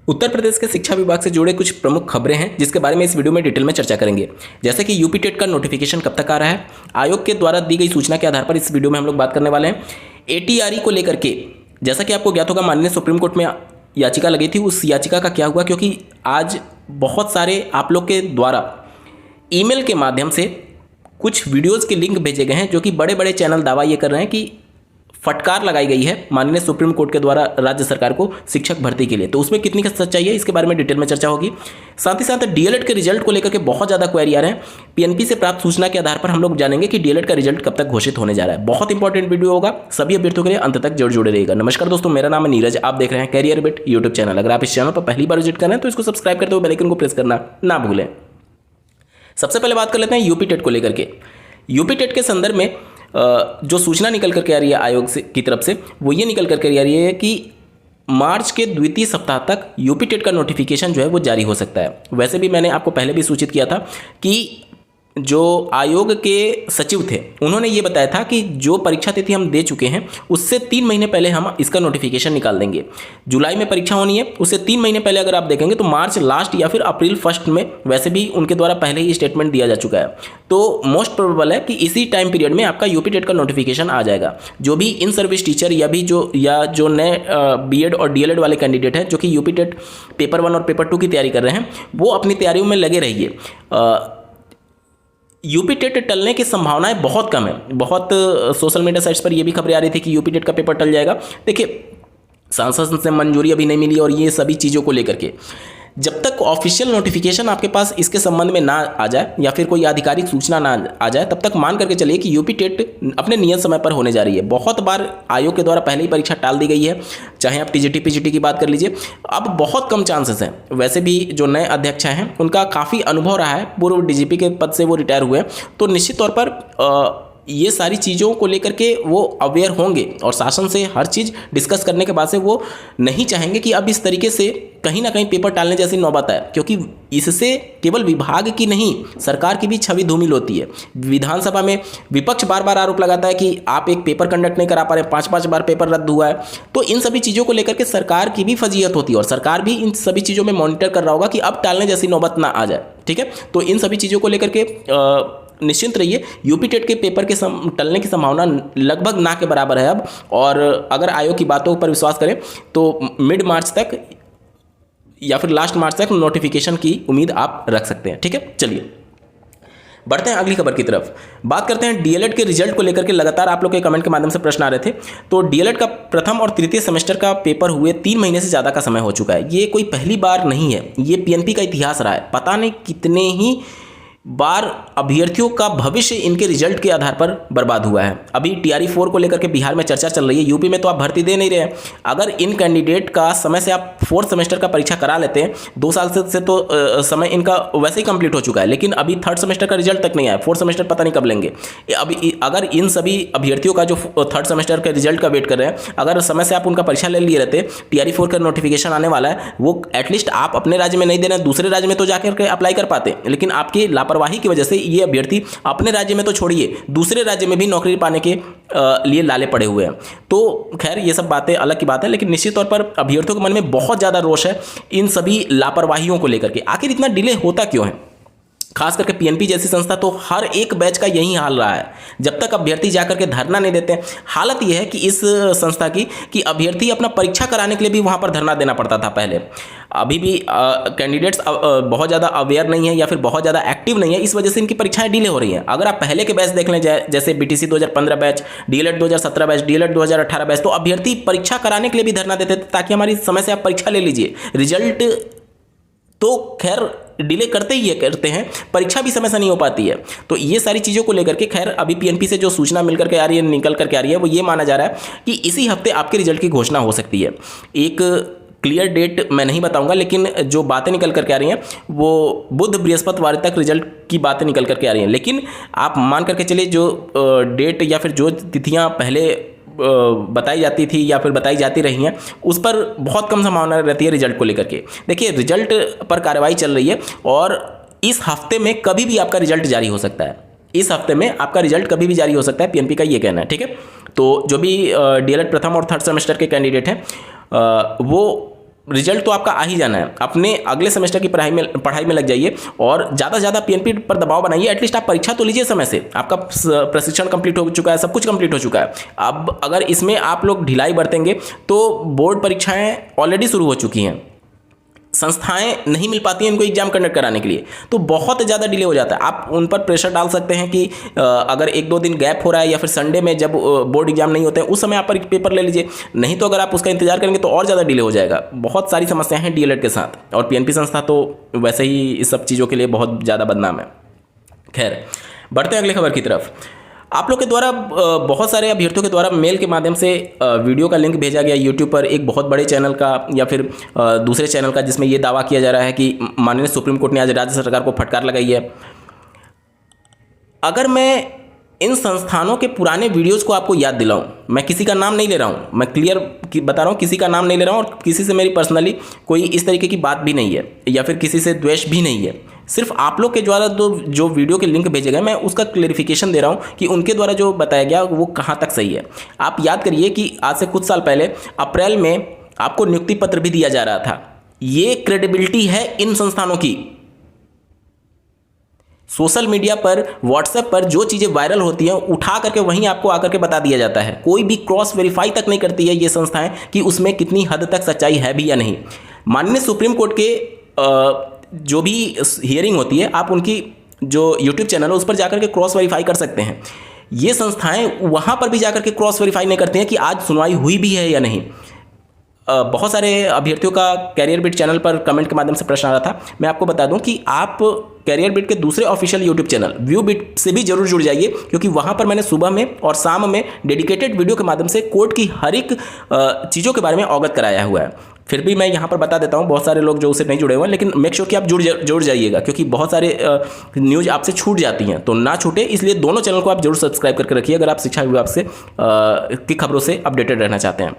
उत्तर प्रदेश के शिक्षा विभाग से जुड़े कुछ प्रमुख खबरें हैं जिसके बारे में इस वीडियो में डिटेल में चर्चा करेंगे। जैसे कि यूपी टेट का नोटिफिकेशन कब तक आ रहा है, आयोग के द्वारा दी गई सूचना के आधार पर इस वीडियो में हम लोग बात करने वाले हैं। एटीआरई को लेकर के जैसा कि आपको ज्ञात होगा, माननीय सुप्रीम कोर्ट में याचिका लगी थी। उस याचिका का क्या हुआ, क्योंकि आज बहुत सारे आप लोग के द्वारा ईमेल के माध्यम से कुछ वीडियोज़ के लिंक भेजे गए हैं, जो कि बड़े बड़े चैनल दावा ये कर रहे हैं कि फटकार लगाई गई है माननीय सुप्रीम कोर्ट के द्वारा राज्य सरकार को शिक्षक भर्ती के लिए। तो उसमें कितनी सच्चाई है, इसके बारे में डिटेल में चर्चा होगी। साथ ही साथ डीएलएड के रिजल्ट को लेकर के बहुत ज़्यादा क्वेरी आ रहे हैं। पीएनपी से प्राप्त सूचना के आधार पर हम लोग जानेंगे कि डीएलएड का रिजल्ट कब तक घोषित होने जा रहा है। बहुत इंपॉर्टेंट वीडियो होगा, सभी अभ्यर्थियों के लिए अंत तक जरूर जुड़े रहेगा। नमस्कार दोस्तों, मेरा नाम है नीरज, आप देख रहे हैं कैरियर बिट यूट्यूब चैनल। अगर आप इस चैनल पर पहली बार विजिट कर रहे हैं तो इसको सब्सक्राइब करते हुए बेल आइकन को प्रेस करना ना भूलें। सबसे पहले बात कर लेते हैं यूपी टेट को लेकर के। यूपी टेट के संदर्भ में जो सूचना निकल करके आ रही है आयोग से की तरफ से, वो ये निकल करके आ रही है कि मार्च के द्वितीय सप्ताह तक यूपी टेट का नोटिफिकेशन जो है वो जारी हो सकता है। वैसे भी मैंने आपको पहले भी सूचित किया था कि जो आयोग के सचिव थे उन्होंने ये बताया था कि जो परीक्षा तिथि हम दे चुके हैं उससे 3 महीने पहले हम इसका नोटिफिकेशन निकाल देंगे। जुलाई में परीक्षा होनी है, उससे 3 महीने पहले अगर आप देखेंगे तो मार्च लास्ट या फिर अप्रैल फर्स्ट में वैसे भी उनके द्वारा पहले ही स्टेटमेंट दिया जा चुका है। तो मोस्ट प्रोबेबल है कि इसी टाइम पीरियड में आपका यूपी टेट का नोटिफिकेशन आ जाएगा। जो भी इन सर्विस टीचर जो नए बीएड और डीएलएड वाले कैंडिडेट हैं जो कि यूपी टेट पेपर 1 और पेपर 2 की तैयारी कर रहे हैं, वो अपनी तैयारियों में लगे रहिए। यूपी टेट टलने की संभावनाएं बहुत कम है। बहुत सोशल मीडिया साइट्स पर यह भी खबरें आ रही थी कि यूपी टेट का पेपर टल जाएगा। देखिए, सांसद से मंजूरी अभी नहीं मिली और ये सभी चीज़ों को लेकर के जब तक ऑफिशियल नोटिफिकेशन आपके पास इसके संबंध में ना आ जाए या फिर कोई आधिकारिक सूचना ना आ जाए, तब तक मान करके चलिए कि यूपी टेट अपने नियत समय पर होने जा रही है। बहुत बार आयोग के द्वारा पहले ही परीक्षा टाल दी गई है, चाहे आप टीजीटी पीजीटी की बात कर लीजिए। अब बहुत कम चांसेस हैं। वैसे भी जो नए अध्यक्ष हैं उनका काफ़ी अनुभव रहा है, पूर्व डीजीपी के पद से वो रिटायर हुए, तो निश्चित तौर पर ये सारी चीज़ों को लेकर के वो अवेयर होंगे और शासन से हर चीज़ डिस्कस करने के बाद से वो नहीं चाहेंगे कि अब इस तरीके से कहीं ना कहीं पेपर टालने जैसी नौबत आए, क्योंकि इससे केवल विभाग की नहीं सरकार की भी छवि धूमिल होती है। विधानसभा में विपक्ष बार बार आरोप लगाता है कि आप एक पेपर कंडक्ट नहीं करा पा रहे, 5-5 बार पेपर रद्द हुआ है। तो इन सभी चीज़ों को लेकर के सरकार की भी फजीहत होती है और सरकार भी इन सभी चीज़ों में मॉनिटर कर रहा होगा कि अब टालने जैसी नौबत ना आ जाए। ठीक है, तो इन सभी चीज़ों को लेकर के निश्चिंत रहिए। यूपी टेट के पेपर के टलने की संभावना लगभग ना के बराबर है अब। और अगर आयोग की बातों पर विश्वास करें तो मिड मार्च तक या फिर लास्ट मार्च तक नोटिफिकेशन की उम्मीद आप रख सकते हैं। ठीक है, चलिए बढ़ते हैं अगली खबर की तरफ। बात करते हैं डीएलएड के रिजल्ट को लेकर के। लगातार आप लोग के कमेंट के माध्यम से प्रश्न आ रहे थे। तो डीएलएड का प्रथम और तृतीय सेमेस्टर का पेपर हुए 3 महीने से ज़्यादा का समय हो चुका है। ये कोई पहली बार नहीं है, ये पीएनपी का इतिहास रहा है। पता नहीं कितने ही बार अभ्यर्थियों का भविष्य इनके रिजल्ट के आधार पर बर्बाद हुआ है। अभी टीआरई 4 को लेकर के बिहार में चर्चा चल रही है। यूपी में तो आप भर्ती दे नहीं रहे हैं। अगर इन कैंडिडेट का समय से आप 4th सेमेस्टर का परीक्षा करा लेते हैं, 2 साल से तो समय इनका वैसे ही कंप्लीट हो चुका है, लेकिन अभी 3rd सेमेस्टर का रिजल्ट तक नहीं आया। 4th सेमेस्टर पता नहीं कब लेंगे। अभी अगर इन सभी अभ्यर्थियों का जो 3rd सेमेस्टर के रिजल्ट का वेट कर रहे हैं, अगर समय से आप उनका परीक्षा ले लिए रहते, टीआरई 4 का नोटिफिकेशन आने वाला है, वो एटलीस्ट आप अपने राज्य में नहीं दे रहे हैं, दूसरे राज्य में तो जाकर के अप्लाई कर पाते। लेकिन आपकी लापरवाही की वजह से ये अभ्यर्थी अपने राज्य में तो छोड़िए, दूसरे राज्य में भी नौकरी पाने के लिए लाले पड़े हुए हैं। तो खैर ये सब बातें अलग की बात है, लेकिन निश्चित तौर पर अभ्यर्थियों के मन में बहुत ज़्यादा रोष है इन सभी लापरवाहियों को लेकर के। आखिर इतना डिले होता क्यों है? खास करके पीएनपी जैसी संस्था तो हर एक बैच का यही हाल रहा है। जब तक अभ्यर्थी जाकर के धरना नहीं देते, हालत यह है कि इस संस्था की कि अभ्यर्थी अपना परीक्षा कराने के लिए भी वहाँ पर धरना देना पड़ता था पहले। अभी भी कैंडिडेट्स बहुत ज़्यादा अवेयर नहीं है या फिर बहुत ज़्यादा एक्टिव नहीं है, इस वजह से इनकी परीक्षाएं डिले हो रही हैं। अगर आप पहले के बैच देख लें, जैसे BTC 2015 batch, DElEd 2017 batch, DElEd 2018 batch, तो अभ्यर्थी परीक्षा कराने के लिए भी धरना देते थे ताकि हमारी समय से आप परीक्षा ले लीजिए। रिजल्ट तो खैर डिले करते हैं, परीक्षा भी समय से नहीं हो पाती है। तो ये सारी चीज़ों को लेकर के खैर अभी पीएनपी से जो सूचना मिल करके आ रही है, निकल करके आ रही है, वो ये माना जा रहा है कि इसी हफ्ते आपके रिजल्ट की घोषणा हो सकती है। एक क्लियर डेट मैं नहीं बताऊंगा, लेकिन जो बातें निकल करके आ रही हैं वो बुध बृहस्पतिवार तक रिजल्ट की बातें निकल करके आ रही हैं। लेकिन आप मान करके चलिए जो डेट या फिर जो तिथियाँ पहले बताई जाती थी या फिर बताई जाती रही हैं, उस पर बहुत कम संभावना रहती है रिजल्ट को लेकर के। देखिए, रिजल्ट पर कार्रवाई चल रही है और इस हफ्ते में कभी भी आपका रिजल्ट जारी हो सकता है। इस हफ्ते में आपका रिजल्ट कभी भी जारी हो सकता है, पीएनपी का ये कहना है। ठीक है, तो जो भी डीएलएड प्रथम और 3rd सेमेस्टर के कैंडिडेट हैं वो रिजल्ट तो आपका आ ही जाना है। अपने अगले सेमेस्टर की पढ़ाई में लग जाइए और ज़्यादा से ज़्यादा पीएनपी पर दबाव बनाइए। एटलीस्ट आप परीक्षा तो लीजिए समय से, आपका प्रशिक्षण कंप्लीट हो चुका है, सब कुछ कंप्लीट हो चुका है। अब अगर इसमें आप लोग ढिलाई बरतेंगे तो बोर्ड परीक्षाएं ऑलरेडी शुरू हो चुकी हैं, संस्थाएं नहीं मिल पाती हैं इनको एग्जाम कंडक्ट कराने के लिए, तो बहुत ज़्यादा डिले हो जाता है। आप उन पर प्रेशर डाल सकते हैं कि अगर 1-2 दिन गैप हो रहा है या फिर संडे में जब बोर्ड एग्जाम नहीं होते हैं उस समय आप पेपर ले लीजिए, नहीं तो अगर आप उसका इंतजार करेंगे तो और ज़्यादा डिले हो जाएगा। बहुत सारी समस्याएं हैं डीएलएड के साथ, और पीएनपी संस्था तो वैसे ही इस सब चीज़ों के लिए बहुत ज़्यादा बदनाम है। खैर, बढ़ते हैं अगली खबर की तरफ। आप लोग के द्वारा बहुत सारे अभ्यर्थियों के द्वारा मेल के माध्यम से वीडियो का लिंक भेजा गया यूट्यूब पर, एक बहुत बड़े चैनल का या फिर दूसरे चैनल का, जिसमें ये दावा किया जा रहा है कि माननीय सुप्रीम कोर्ट ने आज राज्य सरकार को फटकार लगाई है। अगर मैं इन संस्थानों के पुराने वीडियोज़ को आपको याद दिलाऊं, मैं किसी का नाम नहीं ले रहा हूं, मैं क्लियर बता रहा हूं, किसी का नाम नहीं ले रहा हूं और किसी से मेरी पर्सनली कोई इस तरीके की बात भी नहीं है या फिर किसी से द्वेष भी नहीं है। सिर्फ आप लोग के द्वारा जो वीडियो के लिंक भेजे गए, मैं उसका क्लेरिफिकेशन दे रहा हूं कि उनके द्वारा जो बताया गया वो कहाँ तक सही है। आप याद करिए कि आज से कुछ साल पहले अप्रैल में आपको नियुक्ति पत्र भी दिया जा रहा था। ये क्रेडिबिलिटी है इन संस्थानों की। सोशल मीडिया पर, व्हाट्सएप पर जो चीज़ें वायरल होती हैं उठा करके वहीं आपको आकर के बता दिया जाता है। कोई भी क्रॉस वेरीफाई तक नहीं करती है ये संस्थाएं कि उसमें कितनी हद तक सच्चाई है भी या नहीं। माननीय सुप्रीम कोर्ट के जो भी हियरिंग होती है, आप उनकी जो यूट्यूब चैनल है उस पर जाकर के क्रॉस वेरीफाई कर सकते हैं। ये संस्थाएं वहाँ पर भी जाकर के क्रॉस वेरीफाई नहीं करती हैं कि आज सुनवाई हुई भी है या नहीं। बहुत सारे अभ्यर्थियों का कैरियर बिट चैनल पर कमेंट के माध्यम से प्रश्न आ रहा था। मैं आपको बता दूं कि आप कैरियर बिट के दूसरे official YouTube channel view bit से भी जरूर जुड़ जाइए, क्योंकि वहां पर मैंने सुबह में और शाम में डेडिकेटेड वीडियो के माध्यम से कोर्ट की हर एक चीज़ों के बारे में अवगत कराया हुआ है। फिर भी मैं यहाँ पर बता देता हूँ, बहुत सारे लोग जो उससे नहीं जुड़े हुए हैं, लेकिन मेक श्योर कि आप जुड़ जाइएगा, क्योंकि बहुत सारे न्यूज़ आपसे छूट जाती हैं, तो ना छूटे, इसलिए दोनों चैनल को आप जरूर सब्सक्राइब करके रखिए अगर आप शिक्षा विभाग से की खबरों से अपडेटेड रहना चाहते हैं।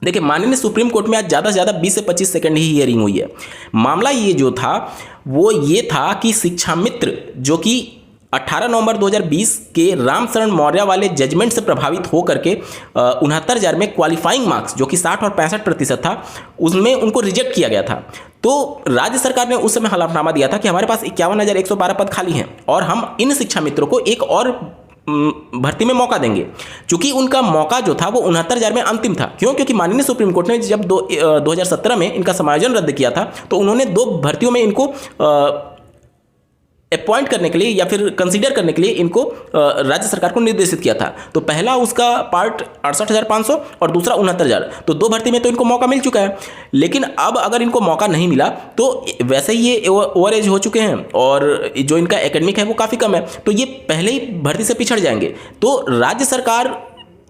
देखिए, माननीय सुप्रीम कोर्ट में आज ज़्यादा से ज़्यादा 20 से 25 सेकंड ही हियरिंग हुई है। मामला ये जो था वो ये था कि शिक्षा मित्र जो कि 18 नवंबर 2020 के रामशरण मौर्य वाले जजमेंट से प्रभावित हो करके 69,000 में क्वालिफाइंग मार्क्स जो कि 60 और 65% था, उसमें उनको रिजेक्ट किया गया था। तो राज्य सरकार ने उस समय हलफनामा दिया था कि हमारे पास 51,112 पद खाली हैं और हम इन शिक्षा मित्रों को एक और भर्ती में मौका देंगे। चूंकि उनका मौका जो था वो 69,000 में अंतिम था। क्यों? क्योंकि माननीय सुप्रीम कोर्ट ने जब 2017 में इनका समायोजन रद्द किया था तो उन्होंने 2 भर्तियों में इनको अपॉइंट करने के लिए या फिर कंसीडर करने के लिए इनको राज्य सरकार को निर्देशित किया था। तो पहला उसका पार्ट 68,500 और दूसरा 69,000, तो 2 भर्ती में तो इनको मौका मिल चुका है। लेकिन अब अगर इनको मौका नहीं मिला तो वैसे ही ये ओवर एज हो चुके हैं और जो इनका एकेडमिक है वो काफ़ी कम है, तो ये पहले ही भर्ती से पिछड़ जाएंगे। तो राज्य सरकार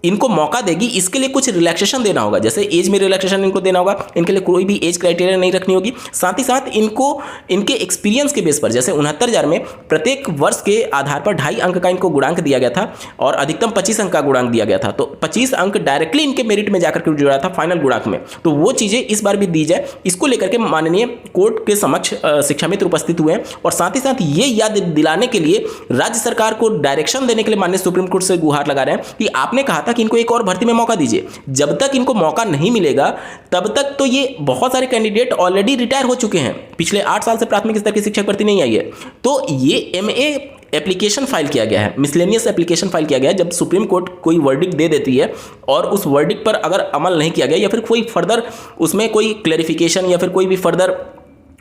इनको मौका देगी, इसके लिए कुछ रिलैक्सेशन देना होगा, जैसे एज में रिलैक्सेशन इनको देना होगा, इनके लिए कोई भी एज क्राइटेरिया नहीं रखनी होगी। साथ ही साथ इनको इनके एक्सपीरियंस के बेस पर, जैसे 69,000 में प्रत्येक वर्ष के आधार पर 2.5 अंक का इनको गुणांक दिया गया था और अधिकतम 25 अंक का गुणांक दिया गया था। तो 25 अंक डायरेक्टली इनके मेरिट में जाकर के जुड़ा था फाइनल गुणांक में, तो वो चीज़ें इस बार भी दी जाए। इसको लेकर के माननीय कोर्ट के समक्ष शिक्षा मित्र उपस्थित हुए हैं और साथ ही साथ ये याद दिलाने के लिए राज्य सरकार को डायरेक्शन देने के लिए माननीय सुप्रीम कोर्ट से गुहार लगा रहे हैं कि आपने कहा था कि इनको एक और भर्ती में मौका दीजिए। जब तक इनको मौका नहीं मिलेगा तब तक तो ये बहुत सारे कैंडिडेट ऑलरेडी रिटायर हो चुके हैं, पिछले 8 साल से प्राथमिक स्तर की शिक्षक भर्ती नहीं आई है। तो ये एमए एप्लीकेशन फाइल किया गया है, मिसलेनियस एप्लीकेशन फाइल किया गया है। जब सुप्रीम कोर्ट कोई वर्डिक्ट दे देती है और उस वर्डिक्ट पर अगर अमल नहीं किया गया या फिर कोई फर्दर उसमें कोई क्लैरिफिकेशन या फिर कोई भी फर्दर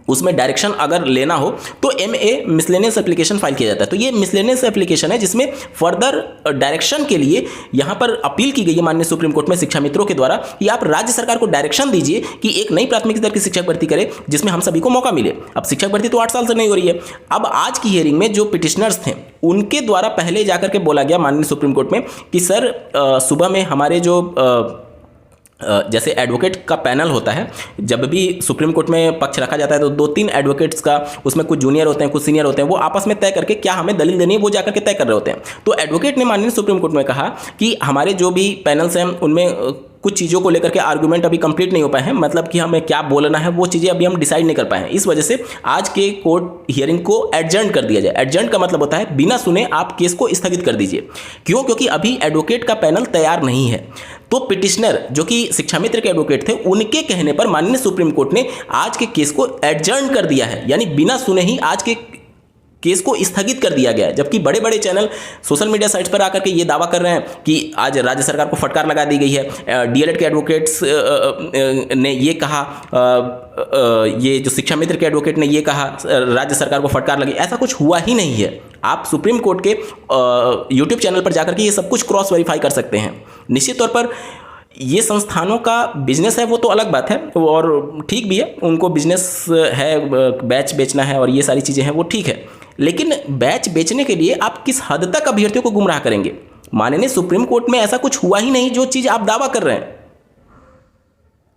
उसमें डायरेक्शन अगर लेना हो तो एमए मिसलेनियस एप्लीकेशन फाइल किया जाता है। तो ये मिसलेनियस एप्लीकेशन है जिसमें फर्दर डायरेक्शन के लिए यहाँ पर अपील की गई है माननीय सुप्रीम कोर्ट में शिक्षा मित्रों के द्वारा कि आप राज्य सरकार को डायरेक्शन दीजिए कि एक नई प्राथमिक स्तर की शिक्षक भर्ती करे जिसमें हम सभी को मौका मिले। अब शिक्षक भर्ती तो 8 साल से नहीं हो रही है। अब आज की हियरिंग में जो पिटिशनर्स थे उनके द्वारा पहले जाकर के बोला गया माननीय सुप्रीम कोर्ट में कि सर सुबह में हमारे जो जैसे एडवोकेट का पैनल होता है, जब भी सुप्रीम कोर्ट में पक्ष रखा जाता है तो 2-3 एडवोकेट्स का, उसमें कुछ जूनियर होते हैं कुछ सीनियर होते हैं, वो आपस में तय करके क्या हमें दलील देनी है वो जाकर के तय कर रहे होते हैं। तो एडवोकेट ने माननीय सुप्रीम कोर्ट में कहा कि हमारे जो भी पैनल्स हैं उनमें कुछ चीज़ों को लेकर के आर्गूमेंट अभी कंप्लीट नहीं हो पाए हैं, मतलब कि हमें क्या बोलना है वो चीज़ें अभी हम डिसाइड नहीं कर पाए हैं। इस वजह से आज के कोर्ट हियरिंग को एडजर्न कर दिया जाए। एडजर्न का मतलब होता है बिना सुने आप केस को स्थगित कर दीजिए। क्यों? क्योंकि अभी एडवोकेट का पैनल तैयार नहीं है। तो पिटिशनर जो कि शिक्षा मित्र के एडवोकेट थे, उनके कहने पर माननीय सुप्रीम कोर्ट ने आज के केस को एडजर्न कर दिया है, यानी बिना सुने ही आज के केस को स्थगित कर दिया गया है। जबकि बड़े बड़े चैनल सोशल मीडिया साइट्स पर आकर के ये दावा कर रहे हैं कि आज राज्य सरकार को फटकार लगा दी गई है। डीएलएड के एडवोकेट्स ने ये कहा, ये जो शिक्षा मित्र के एडवोकेट ने ये कहा राज्य सरकार को फटकार लगी। ऐसा कुछ हुआ ही नहीं है। आप सुप्रीम कोर्ट के यूट्यूब चैनल पर जाकर के ये सब कुछ क्रॉस वेरीफाई कर सकते हैं। निश्चित तौर पर ये संस्थानों का बिजनेस है, वो तो अलग बात है और ठीक भी है, उनको बिजनेस है, बैच बेचना है और ये सारी चीज़ें हैं, वो ठीक है। लेकिन बैच बेचने के लिए आप किस हद तक अभ्यर्थियों को गुमराह करेंगे? माननीय सुप्रीम कोर्ट में ऐसा कुछ हुआ ही नहीं जो चीज़ आप दावा कर रहे हैं।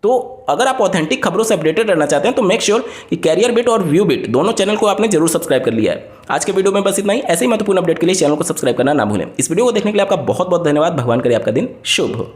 तो अगर आप ऑथेंटिक खबरों से अपडेटेड रहना चाहते हैं तो मेक श्योर कि कैरियर बिट और व्यू बिट दोनों चैनल को आपने जरूर सब्सक्राइब कर लिया है। आज के वीडियो में बस इतना ही। ऐसे ही महत्वपूर्ण अपडेट के लिए चैनल को सब्सक्राइब करना ना भूलें। इस वीडियो को देखने के लिए आपका बहुत बहुत धन्यवाद। भगवान करे आपका दिन शुभ हो।